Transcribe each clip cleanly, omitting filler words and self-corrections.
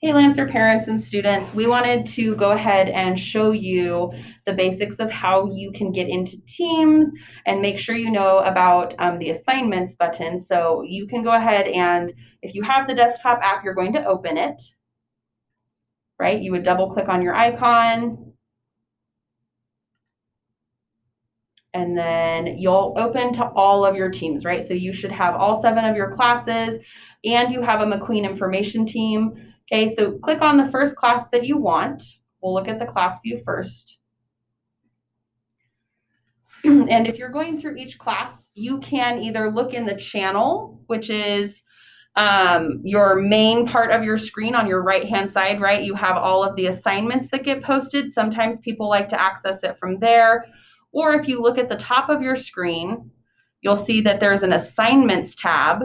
Hey Lancer parents and students, we wanted to go ahead and show you the basics of how you can get into Teams and make sure you know about the assignments button. So you can go ahead and if you have the desktop app, you're going to open it, right? You would double click on your icon and then you'll open to all of your teams, right? So you should have all 7 of your classes and you have a McQueen information team. Okay, so click on the first class that you want. We'll look at the class view first. And if you're going through each class, you can either look in the channel, which is your main part of your screen on your right-hand side, right? You have all of the assignments that get posted. Sometimes people like to access it from there. Or if you look at the top of your screen, you'll see that there's an assignments tab.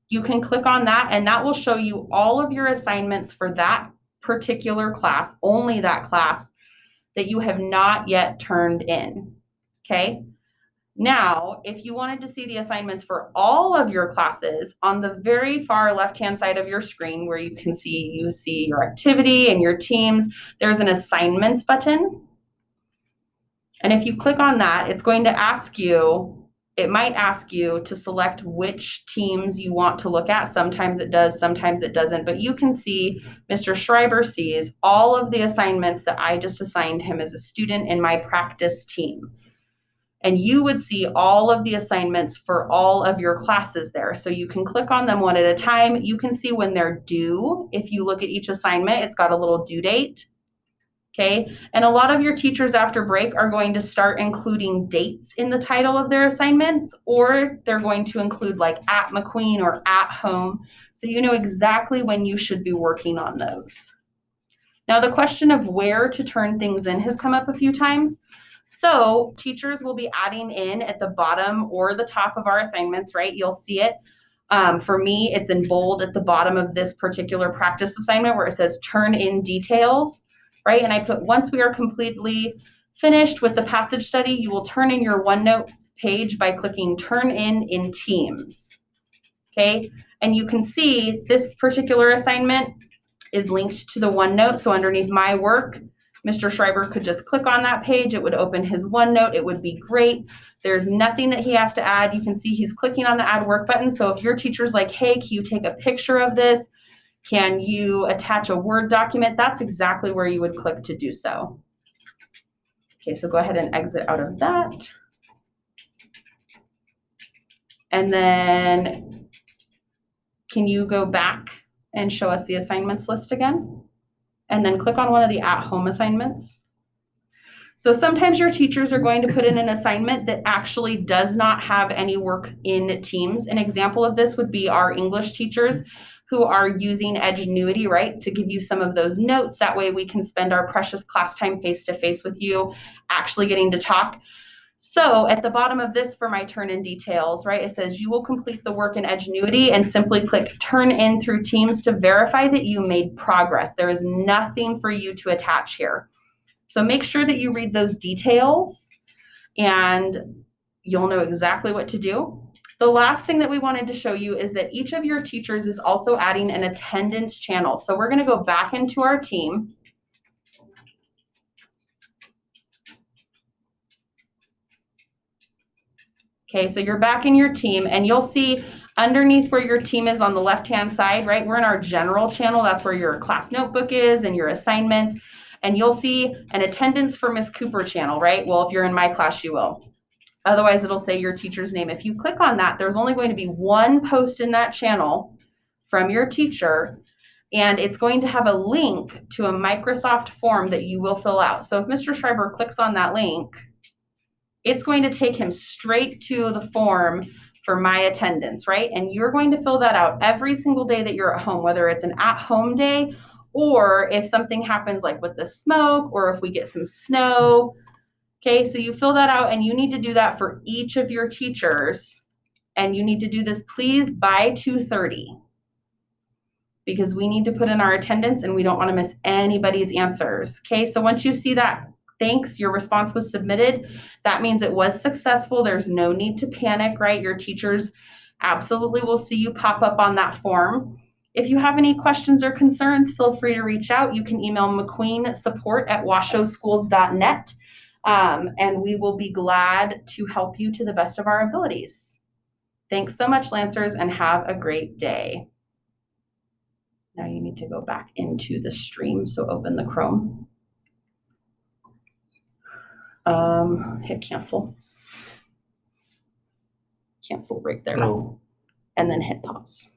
You can click on that and that will show you all of your assignments for that particular class, only that class that you have not yet turned in, okay? Now, if you wanted to see the assignments for all of your classes, on the very far left-hand side of your screen where you see your activity and your teams, there's an assignments button. And if you click on that, it's going to ask you, it might ask you to select which teams you want to look at. Sometimes it does, sometimes it doesn't, but you can see Mr. Schreiber sees all of the assignments that I just assigned him as a student in my practice team. And you would see all of the assignments for all of your classes there. So you can click on them one at a time. You can see when they're due. If you look at each assignment, it's got a little due date. Okay, and a lot of your teachers after break are going to start including dates in the title of their assignments, or they're going to include like at McQueen or at home. So you know exactly when you should be working on those. Now the question of where to turn things in has come up a few times. So teachers will be adding in at the bottom or the top of our assignments, right? You'll see it. For me, it's in bold at the bottom of this particular practice assignment where it says turn in details, right? And I put once we are completely finished with the passage study, you will turn in your OneNote page by clicking turn in Teams, okay? And you can see this particular assignment is linked to the OneNote. So underneath my work, Mr. Schreiber could just click on that page. It would open his OneNote. It would be great. There's nothing that he has to add. You can see he's clicking on the add work button. So if your teacher's like, hey, can you take a picture of this? Can you attach a Word document? That's exactly where you would click to do so. Okay, so go ahead and exit out of that. And then can you go back and show us the assignments list again? And then click on one of the at-home assignments. So sometimes your teachers are going to put in an assignment that actually does not have any work in Teams. An example of this would be our English teachers who are using Edgenuity, right, to give you some of those notes. That way we can spend our precious class time face-to-face with you, actually getting to talk. So at the bottom of this for my turn in details, right, it says you will complete the work in Edgenuity and simply click turn in through Teams to verify that you made progress. There is nothing for you to attach here. So make sure that you read those details and you'll know exactly what to do. The last thing that we wanted to show you is that each of your teachers is also adding an attendance channel. So we're going to go back into our team. Okay, so you're back in your team and you'll see underneath where your team is on the left-hand side, right? We're in our general channel. That's where your class notebook is and your assignments. And you'll see an attendance for Miss Cooper channel, right? Well, if you're in my class, you will. Otherwise, it'll say your teacher's name. If you click on that, there's only going to be one post in that channel from your teacher, and it's going to have a link to a Microsoft form that you will fill out. So if Mr. Schreiber clicks on that link, it's going to take him straight to the form for my attendance, right? And you're going to fill that out every single day that you're at home, whether it's an at-home day or if something happens like with the smoke or if we get some snow. Okay, so you fill that out and you need to do that for each of your teachers. And you need to do this, please, by 2:30 because we need to put in our attendance and we don't want to miss anybody's answers. Okay, so once you see that, thanks, your response was submitted. That means it was successful. There's no need to panic, right? Your teachers absolutely will see you pop up on that form. If you have any questions or concerns, feel free to reach out. You can email mcqueensupport@washoeschools.net, and we will be glad to help you to the best of our abilities. Thanks so much, Lancers, and have a great day. Now you need to go back into the stream, so open the Chrome. Hit cancel. Cancel right there. No. And then hit pause.